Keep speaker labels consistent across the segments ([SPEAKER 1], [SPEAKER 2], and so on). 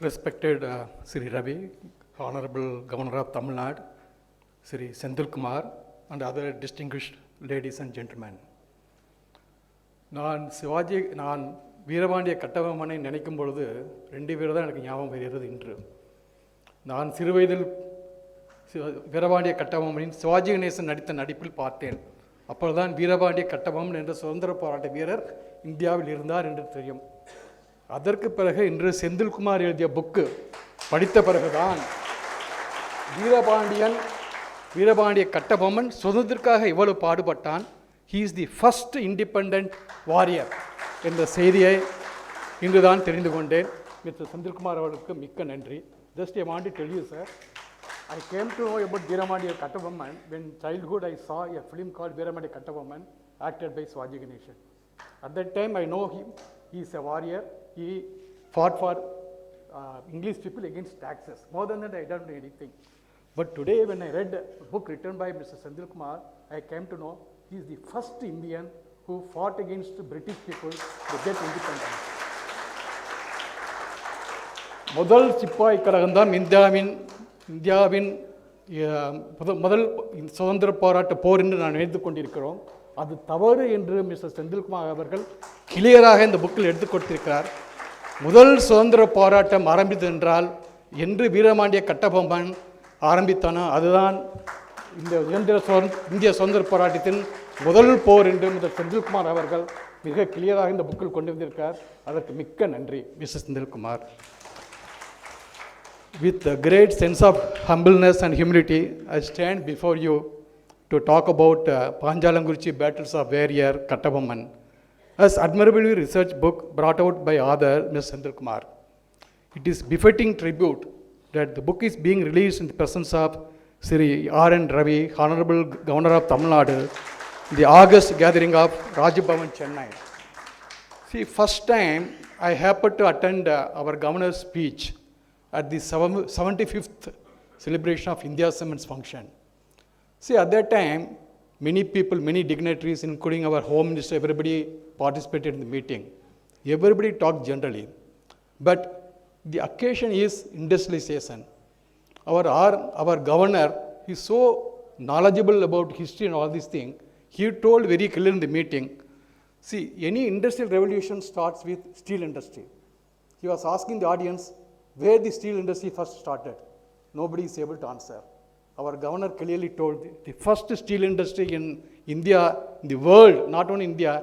[SPEAKER 1] Respected Sri Ravi, Honorable Governor of Tamil Nadu, Sri Senthil Kumar, and other distinguished ladies and gentlemen. நான் வீரபாண்டிய கட்டபொம்மனை நினைக்கும் பொழுது ரெண்டு பேர் தான் எனக்கு ஞாபகம் வருகிறது இன்று. நான் சிறுவயதில் வீரபாண்டிய கட்டபொம்மனின் சிவாஜி கணேசன் நடித்த நடிப்பில் பார்த்தேன். அப்பொழுதுதான் வீரபாண்டிய கட்டபொம்மன் என்ற சுதந்திர போராட்ட வீரர் இந்தியாவில் இருந்தார் என்று தெரியும். அதற்கு பிறகு இன்று செந்தில்குமார் எழுதிய புக்கு படித்த பிறகுதான் வீரபாண்டிய கட்டபொம்மன் சுதந்திரத்திற்காக இவ்வளவு பாடுபட்டான். He is the first independent warrior என்ற செய்தியை இன்றுதான் தெரிந்து கொண்டேன். மிஸ்டர் செந்தில்குமார் அவர்களுக்கு மிக்க நன்றி. Just I want to tell you, sir, I came to know about Veeramandiya Kattabomman when childhood I saw a film called Veeramandiya Kattabomman acted by Shivaji Ganeshan. At that time I know him. He is a warrior. He fought for English people against taxes. More than that I don't know anything. But today when I read a book written by Mr. Senthil Kumar, I came to know he is the first Indian who fought against the British people to get independence. முதல் சிப்பாய் கழகம் தான் இந்தியாவின் முதல் சுதந்திர போராட்ட போர் என்று நான் நினைத்து கொண்டிருக்கிறோம். அது தவறு என்று மிஸ்டர் செந்தில்குமார் அவர்கள் கிளியராக இந்த புக்கில் எடுத்துக் கொடுத்திருக்கிறார். முதல் சுதந்திர போராட்டம் ஆரம்பித்தது என்றால் என்று வீரபாண்டிய கட்டபொம்மன் ஆரம்பித்தானோ அதுதான் இந்திய சுதந்திர போராட்டத்தின் முதல் போர் என்று மிஸ்டர் செந்தில்குமார் அவர்கள் மிக கிளியராக இந்த புக்கில் கொண்டு வந்திருக்கார். அதற்கு மிக்க நன்றி mister Senthilkumar. With a great sense of humbleness and humility, I stand before you to talk about Panchalankurichi Battles of Warrior Kattabomman, as admirably researched book brought out by author Mr. Senthil Kumar. It is befitting tribute that the book is being released in the presence of Sri R.N. Ravi, Honorable Governor of Tamil Nadu, the August gathering of Raj Bhavan, Chennai. See, first time I happened to attend our governor's speech at the 75th celebration of India Cements function. See, at that time, many people, many dignitaries, including our Home Minister, everybody participated in the meeting. Everybody talked generally. But the occasion is industrialization. Our governor is so knowledgeable about history and all these things. He told very clearly in the meeting, see, any industrial revolution starts with steel industry. He was asking the audience where the steel industry first started. Nobody is able to answer. Our governor clearly told the first steel industry in India, in the world, not only India,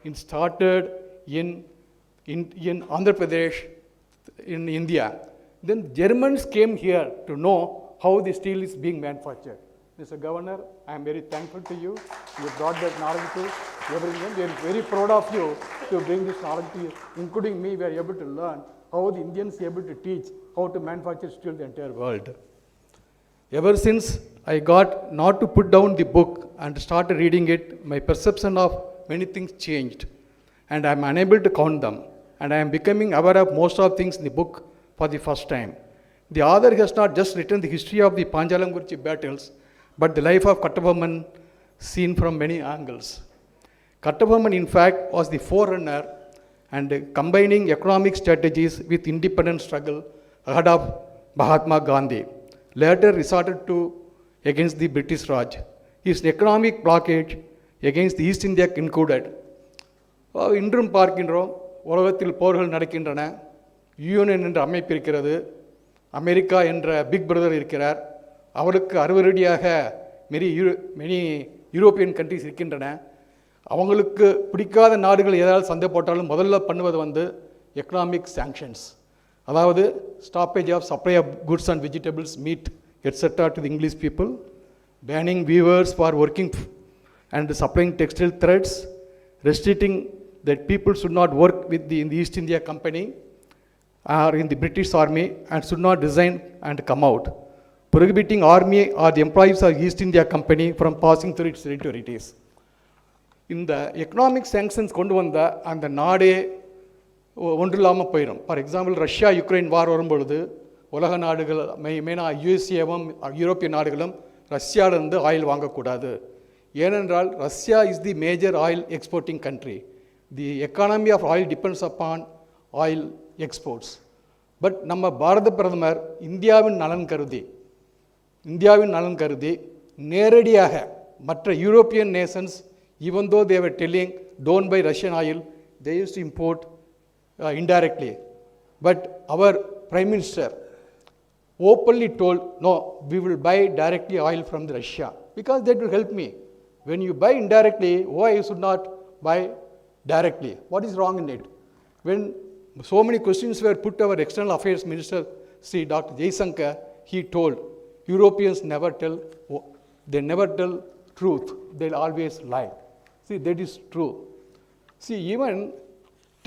[SPEAKER 1] it started in Andhra Pradesh, in India. Then Germans came here to know how the steel is being manufactured. Mr. Governor, I am very thankful to you. You brought that knowledge to everyone. We are very proud of you to bring this knowledge to you, including me. We are able to learn how the Indians are able to teach how to manufacture steel the entire world. Ever since I got not to put down the book and started reading it, my perception of many things changed, and I am unable to count them, and I am becoming aware of most of things in the book for the first time. The author has not just written the history of the Panchalankurichi battles, but the life of Kattabomman seen from many angles. Kattabomman, in fact, was the forerunner and combining economic strategies with independent struggle ahead of Mahatma Gandhi, later resorted to against the British Raj. His economic blockade against the East India included. இன்றும் பார்க்கின்றோம், உலகத்தில் போர்கள் நடக்கின்றன. Union என்ற அமைப்பு இருக்கிறது. America என்ற big brother இருக்கிறார். அவருக்கு அறுவரடியாக மெனி யூரோப்பியன் கண்ட்ரிஸ் இருக்கின்றன. அவங்களுக்கு பிடிக்காத நாடுகள் ஏதாவது சண்டை போட்டாலும் முதல்ல பண்ணுவது எக்கனாமிக் சாங்ஷன்ஸ், அதாவது stoppage of supply of goods and vegetables, meat etcetera to the English people, banning weavers for working and supplying textile threads, restricting that people should not work with the East India Company or in the British Army and should not resign and come out, prohibiting army or the employees of East India Company from passing through its territories. இந்த economic sanctions கொண்டு வந்த அந்த நாடே ஒன்று இல்லாமல் போயிடும். For example, Russia Ukraine வார் வரும்பொழுது உலக நாடுகள் மெயினாக யுஎஸ்ஏவும் யூரோப்பிய நாடுகளும் ரஷ்யாவிலிருந்து ஆயில் வாங்கக்கூடாது. ஏனென்றால் Russia is the major oil exporting country. The economy of oil depends upon oil exports. But நம்ம பாரத பிரதமர் இந்தியாவின் நலன் கருதி நேரடியாக மற்ற European nations even though they were telling don't buy Russian oil, they used to import indirectly. But our Prime Minister openly told, no, we will buy directly oil from Russia because that will help me. When you buy indirectly, why you should not buy directly? What is wrong in it? When so many questions were put to our External Affairs Minister, Sri Dr. Jaishankar, he told, Europeans never tell truth, they'll always lie. See, that is true. See, even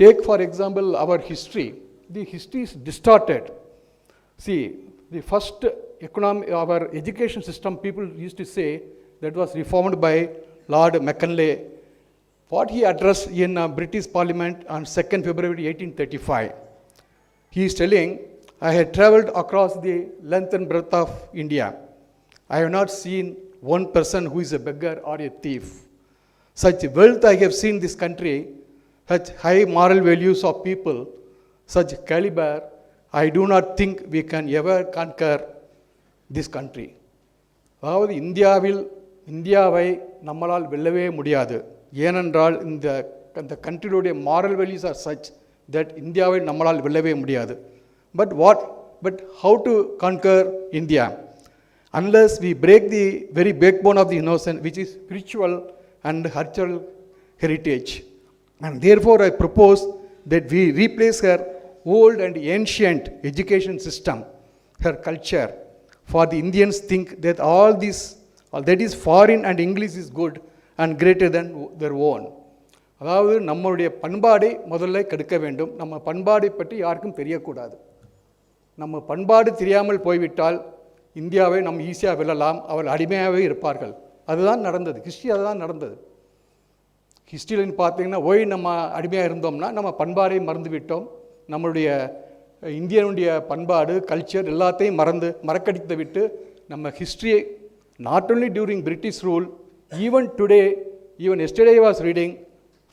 [SPEAKER 1] take for example our history. The history is distorted. See, the first our education system, people used to say that was reformed by Lord Macaulay. What he addressed in British Parliament on 2nd February 1835. He is telling, I had travelled across the length and breadth of India. I have not seen one person who is a beggar or a thief. Such wealth I have seen this country, such high moral values of people, such caliber, I do not think we can ever conquer this country. அதாவது இந்தியாவை நம்மளால் வெல்லவே முடியாது. ஏனென்றால் இந்த கண்ட்ரியுடைய moral values are such that இந்தியாவை நம்மளால் வெல்லவே முடியாது. But how to conquer India? Unless we break the very backbone of the innocent, which is spiritual and cultural heritage. And therefore I propose that we replace her old and ancient education system, her culture, for the Indians think that all that is foreign and English is good and greater than their own. அதாவது நம்மளுடைய பண்பாடை முதல்ல கெடுக்க வேண்டும். நம்ம பண்பாடை பற்றி யாருக்கும் தெரியக்கூடாது. நம்ம பண்பாடு தெரியாமல் போய்விட்டால் இந்தியாவை நம்ம ஈஸியாக வெல்லலாம், அவர்கள் அடிமையாகவே இருப்பார்கள். அதுதான் நடந்தது. ஹிஸ்ட்ரி அதுதான் நடந்தது. ஹிஸ்ட்ரியில் பார்த்தீங்கன்னா நம்ம அடிமையாக இருந்தோம்னா நம்ம பண்பாடை மறந்து விட்டோம். நம்மளுடைய இந்தியனுடைய பண்பாடு கல்ச்சர் எல்லாத்தையும் மறக்கடித்து விட்டு நம்ம ஹிஸ்ட்ரியை not only during British rule, even today, even yesterday was reading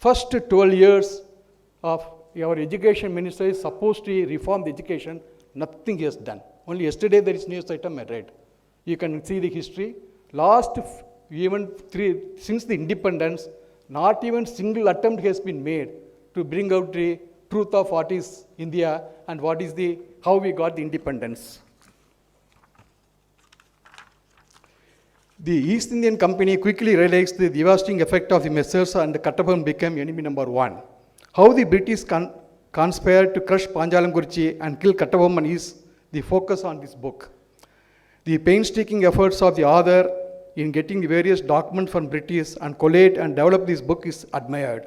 [SPEAKER 1] first 12 years of our education minister is supposed to reform the education. Nothing he has done. Only yesterday there is news item I read. You can see the history. Since the independence, not even single attempt has been made to bring out the truth of what is India and how we got the independence. The East Indian Company quickly realized the devastating effect of the measures and Kattappam became enemy number one. How the British conspired to crush Panchalankurichi and kill Kattappam is the focus on this book. The painstaking efforts of the author in getting the various documents from British and collate and develop this book is admired.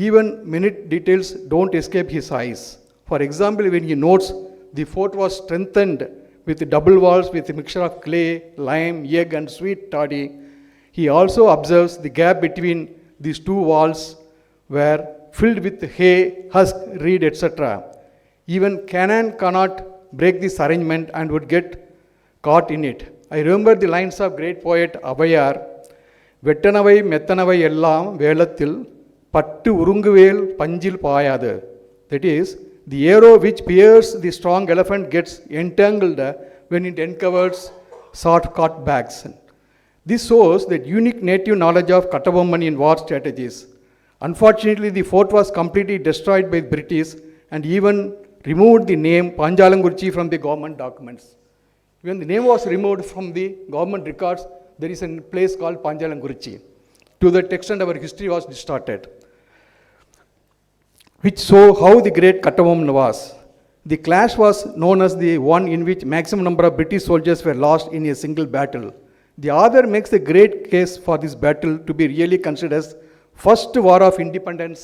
[SPEAKER 1] Even minute details don't escape his eyes. For example, when he notes the fort was strengthened with double walls with a mixture of clay, lime, egg and sweet toddy, he also observes the gap between these two walls were filled with hay, husk, reed, etc. Even cannon cannot break this arrangement and would get caught in it. I remember the lines of great poet Abhayar, வெட்டனவை மெத்தனவை எல்லாம் வேளத்தில் பட்டு உருங்குவேல் பஞ்சில் பாயாது. That is, the arrow which pierces the strong elephant gets entangled when it uncovers short-cut bags. This shows that unique native knowledge of Kattappamman in war strategies. Unfortunately, the fort was completely destroyed by the British and even removed the name Panchalankurichi from the government documents. When the name was removed from the government records, there is a place called Panchalankurichi. To that extent, our history was distorted, which show how the great Kattappamman was. The clash was known as the one in which maximum number of British soldiers were lost in a single battle. The author makes a great case for this battle to be really considered as first war of independence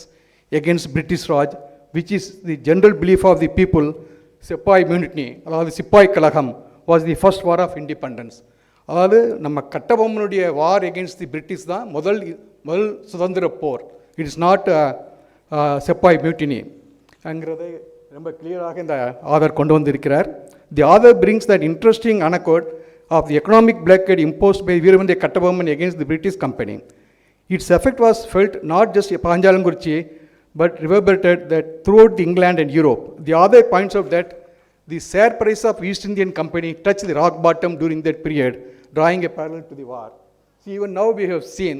[SPEAKER 1] against British Raj, which is the general belief of the people. Sepoy Mutiny, அதாவது சிப்பாய் கழகம், was the first war of independence. அதாவது நம்ம கட்டபொம்மனுடைய வார் against தி British தான் முதல் சுதந்திர போர். It is not sepoy mutiny அங்கிறதை ரொம்ப கிளியராக இந்த ஆதர் கொண்டு வந்திருக்கிறார். The author brings that interesting anecdote of the economic blockade imposed by Veeramandya Kattappamman against the British company. Its effect was felt not just in Panchalankurichi but reverberated that throughout England and Europe. The author points out that the share price of East Indian Company touched the rock bottom during that period, drawing a parallel to the war. See, even now we have seen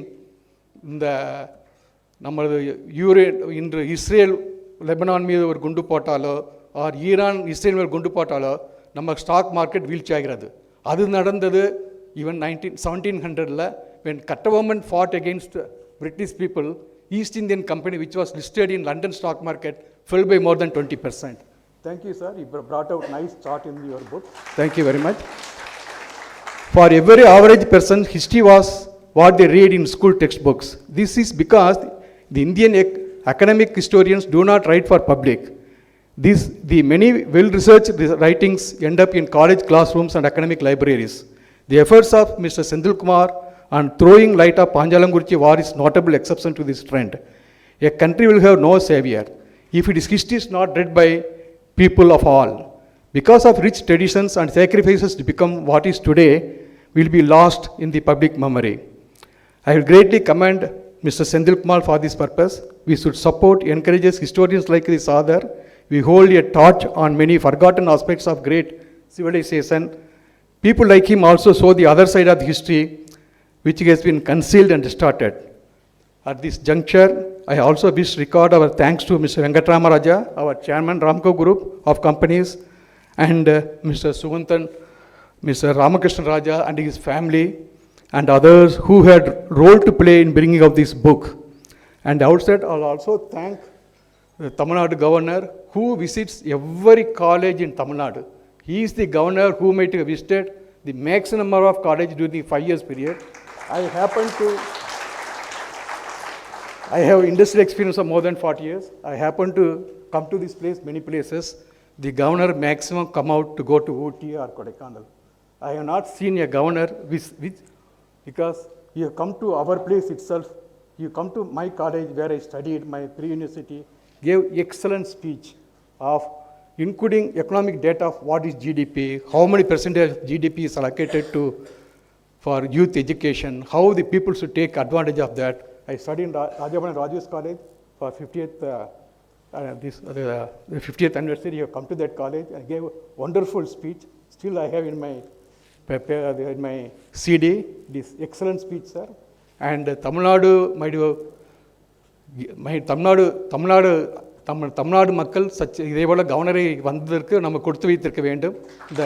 [SPEAKER 1] the நம்மளது இன்று Israel Lebanon மீது ஒரு குண்டு போட்டாலோ R Iran Israel மேல் குண்டு போட்டாலோ நம்ம stock market வீழ்ச்சி ஆகிறது. அது நடந்தது even 1700 when Kattavaman fought against British people. East Indian Company, which was listed in London stock market, fell by more than 20%. Thank you, sir. You brought out nice chart in your book. Thank you very much. For every average person, history was what they read in school textbooks. This is because the Indian academic historians do not write for public. The many well-researched writings end up in college classrooms and academic libraries. The efforts of Mr. Senthil Kumar on throwing light of Panchalankurichi war is notable exception to this trend. A country will have no savior if its history is not read by people of all. Because of rich traditions and sacrifices to become what is today will be lost in the public memory. I will greatly commend Mr. Senthil Kumar for this purpose. We should support, encourage historians like this author. We hold a torch on many forgotten aspects of great civilization. People like him also show the other side of the history which has been concealed and distorted. At this juncture, I also wish to record our thanks to Mr. Venkatrama Raja, our chairman, Ramco Group of Companies, and Mr. Sugantan, Mr. Ramakrishna Raja and his family, and others who had role to play in bringing out this book. And outside, I'll also thank the Tamil Nadu governor who visits every college in Tamil Nadu. He is the governor who might have visited the maximum number of colleges during the 5 years period. I have industrial experience of more than 40 years. I happen to come to this place, many places. The governor maximum come out to go to Ooty or Kodaikanal. I have not seen a governor because you have come to our place itself. You come to my college where I studied, my pre-university, gave excellent speech of including economic data of what is GDP, how many percentage of GDP is allocated for youth education, how the people should take advantage of that. I studied in Rajavan Raju's College for 50th anniversary. You have come to that college and gave a wonderful speech. Still I have in my CD this excellent speech, sir. And Tamil Nadu மக்கள் இதே போல கவர்னரை வந்ததற்கு நம்ம கொடுத்து வைத்திருக்க வேண்டும். இந்த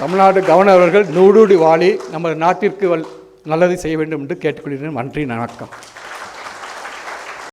[SPEAKER 1] தமிழ்நாடு கவர்னர் அவர்கள் நூடுடி வாழி நம்ம நாட்டிற்கு நல்லதை செய்ய வேண்டும் என்று கேட்டுக்கொள்கிறேன். நன்றி, வணக்கம்.